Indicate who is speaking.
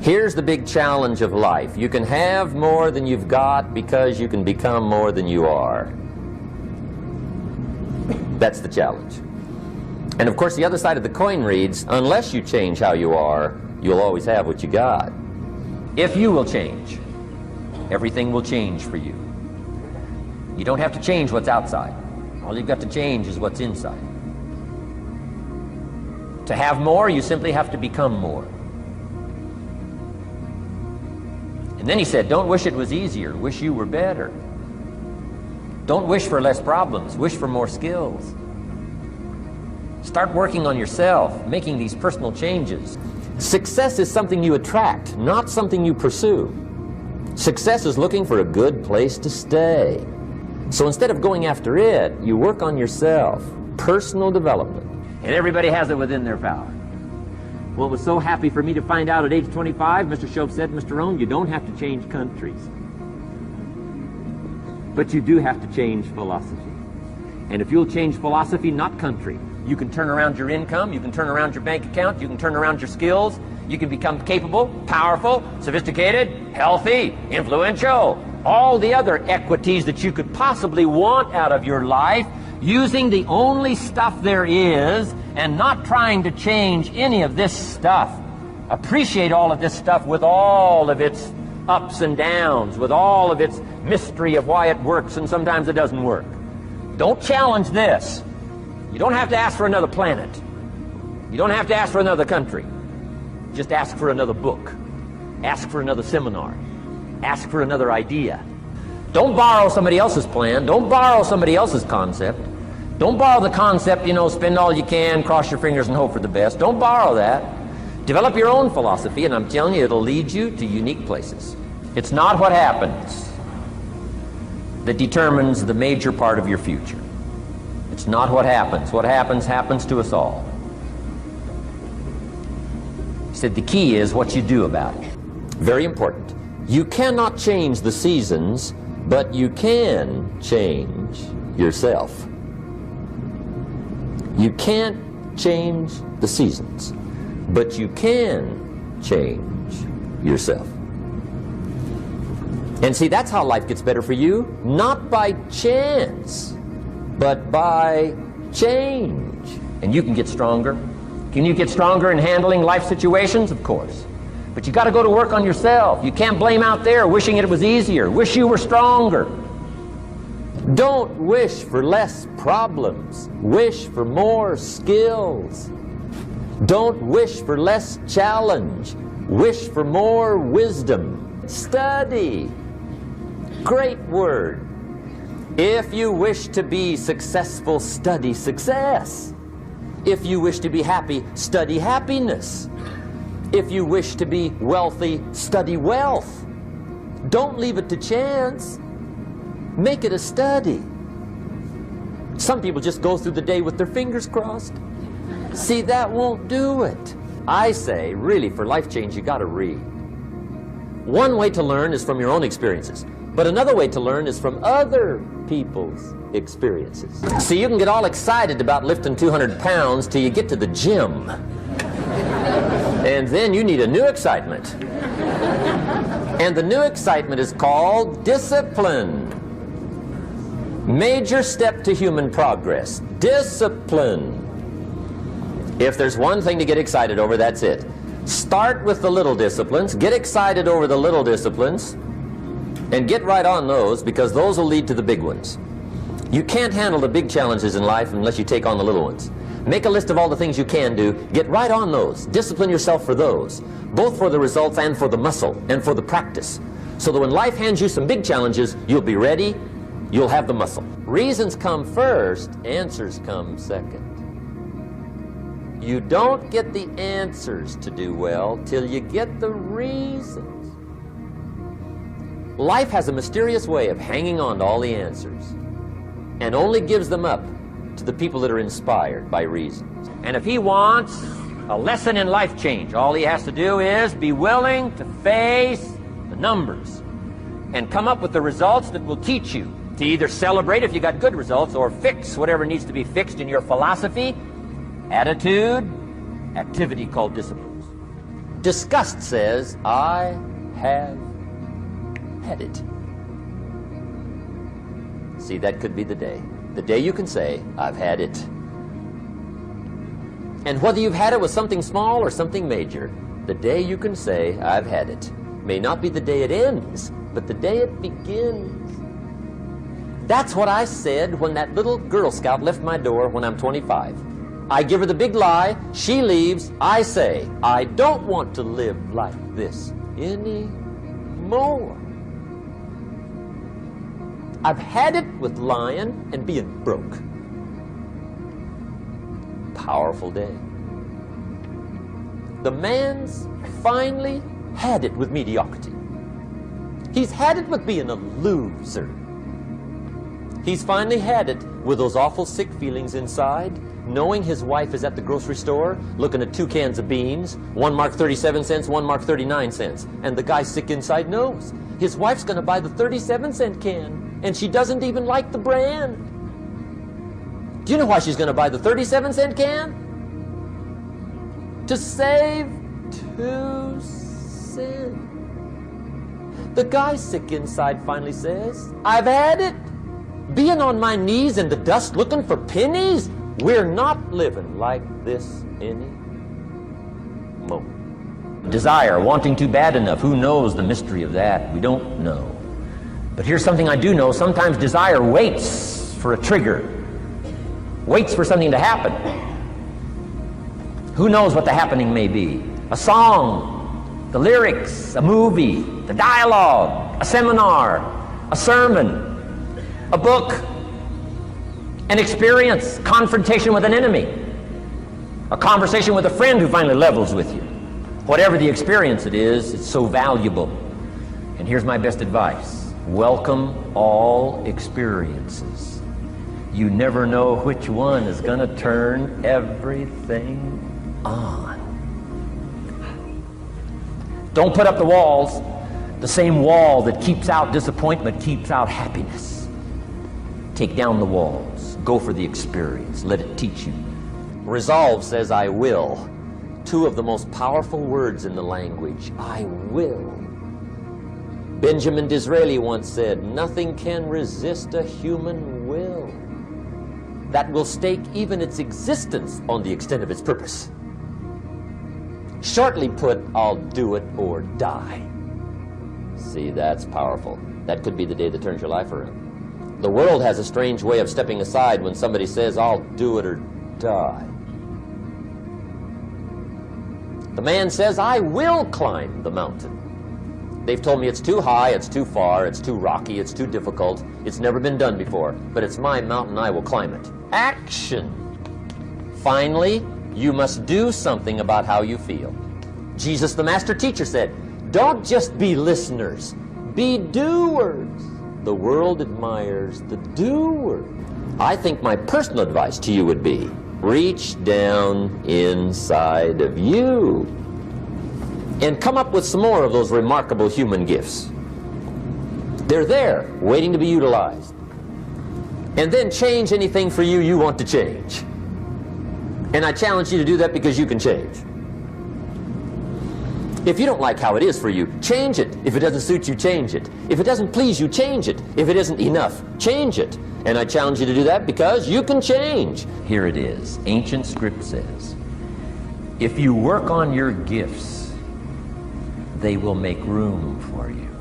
Speaker 1: Here's the big challenge of life. You can have more than you've got because you can become more than you are. That's the challenge. And of course, the other side of the coin reads, unless you change how you are, you'll always have what you got. If you will change, everything will change for you. You don't have to change what's outside. All you've got to change is what's inside. To have more, you simply have to become more. And then he said, don't wish it was easier, wish you were better. Don't wish for less problems, wish for more skills. Start working on yourself, making these personal changes. Success is something you attract, not something you pursue. Success is looking for a good place to stay. So instead of going after it, you work on yourself, personal development. And everybody has it within their power. Well, it was so happy for me to find out at age 25, Mr. Shope said, Mr. Rohn, you don't have to change countries. But you do have to change philosophy. And if you'll change philosophy, not country, you can turn around your income, you can turn around your bank account, you can turn around your skills, you can become capable, powerful, sophisticated, healthy, influential, all the other equities that you could possibly want out of your life, using the only stuff there is and not trying to change any of this stuff. Appreciate all of this stuff with all of its ups and downs, with all of its mystery of why it works and sometimes it doesn't work. Don't challenge this. You don't have to ask for another planet. You don't have to ask for another country. Just ask for another book. Ask for another seminar. Ask for another idea. Don't borrow somebody else's plan. Don't borrow somebody else's concept. Don't borrow the concept, spend all you can, cross your fingers and hope for the best. Don't borrow that. Develop your own philosophy, and I'm telling you, it'll lead you to unique places. It's not what happens that determines the major part of your future. It's not what happens. What happens to us all. He said the key is what you do about it. Very important. You cannot change the seasons, but you can change yourself. You can't change the seasons, but you can change yourself. And see, that's how life gets better for you, not by chance, but by change. And you can get stronger. Can you get stronger in handling life situations? Of course. But you got to go to work on yourself. You can't blame out there wishing it was easier. Wish you were stronger. Don't wish for less problems. Wish for more skills. Don't wish for less challenge. Wish for more wisdom. Study. Great word. If you wish to be successful, study success. If you wish to be happy, study happiness. If you wish to be wealthy, study wealth. Don't leave it to chance. Make it a study. Some people just go through the day with their fingers crossed. See, that won't do it. I say, really, for life change, you got to read. One way to learn is from your own experiences, but another way to learn is from other people's experiences. See, you can get all excited about lifting 200 pounds till you get to the gym. And then you need a new excitement. And the new excitement is called discipline. Major step to human progress. Discipline. If there's one thing to get excited over, that's it. Start with the little disciplines, get excited over the little disciplines, and get right on those, because those will lead to the big ones. You can't handle the big challenges in life unless you take on the little ones. Make a list of all the things you can do, get right on those, discipline yourself for those, both for the results and for the muscle and for the practice, so that when life hands you some big challenges, you'll be ready, you'll have the muscle. Reasons come first, answers come second. You don't get the answers to do well till you get the reasons. Life has a mysterious way of hanging on to all the answers and only gives them up to the people that are inspired by reasons. And if he wants a lesson in life change, all he has to do is be willing to face the numbers and come up with the results that will teach you to either celebrate if you got good results or fix whatever needs to be fixed in your philosophy, attitude, activity called disciplines. Disgust says, I have had it. See, that could be the day you can say, I've had it. And whether you've had it with something small or something major, the day you can say, I've had it, may not be the day it ends, but the day it begins. That's what I said when that little Girl Scout left my door when I'm 25. I give her the big lie, she leaves, I say, I don't want to live like this anymore. I've had it with lying and being broke. Powerful day. The man's finally had it with mediocrity. He's had it with being a loser. He's finally had it with those awful sick feelings inside, knowing his wife is at the grocery store looking at 2 cans of beans, one marked 37 cents, one marked 39 cents. And the guy sick inside knows his wife's going to buy the 37-cent can, and she doesn't even like the brand. Do you know why she's going to buy the 37-cent can? To save 2 cents. The guy sick inside finally says, I've had it. Being on my knees in the dust looking for pennies? We're not living like this anymore. Desire, wanting too bad enough. Who knows the mystery of that? We don't know. But here's something I do know. Sometimes desire waits for a trigger. Waits for something to happen. Who knows what the happening may be? A song, the lyrics, a movie, the dialogue, a seminar, a sermon, a book, an experience, confrontation with an enemy, a conversation with a friend who finally levels with you. Whatever the experience it is, it's so valuable. And here's my best advice. Welcome all experiences. You never know which one is going to turn everything on. Don't put up the walls. The same wall that keeps out disappointment keeps out happiness. Take down the walls. Go for the experience. Let it teach you. Resolve says, I will. 2 of the most powerful words in the language. I will. Benjamin Disraeli once said, nothing can resist a human will that will stake even its existence on the extent of its purpose. Shortly put, I'll do it or die. See, that's powerful. That could be the day that turns your life around. The world has a strange way of stepping aside when somebody says, I'll do it or die. The man says, I will climb the mountain. They've told me it's too high, it's too far, it's too rocky, it's too difficult, it's never been done before, but it's my mountain, I will climb it. Action! Finally, you must do something about how you feel. Jesus, the master teacher, said, don't just be listeners, be doers. The world admires the doer. I think my personal advice to you would be, reach down inside of you and come up with some more of those remarkable human gifts. They're there, waiting to be utilized. And then change anything for you you want to change. And I challenge you to do that because you can change. If you don't like how it is for you, change it. If it doesn't suit you, change it. If it doesn't please you, change it. If it isn't enough, change it. And I challenge you to do that because you can change. Here it is. Ancient script says, if you work on your gifts, they will make room for you.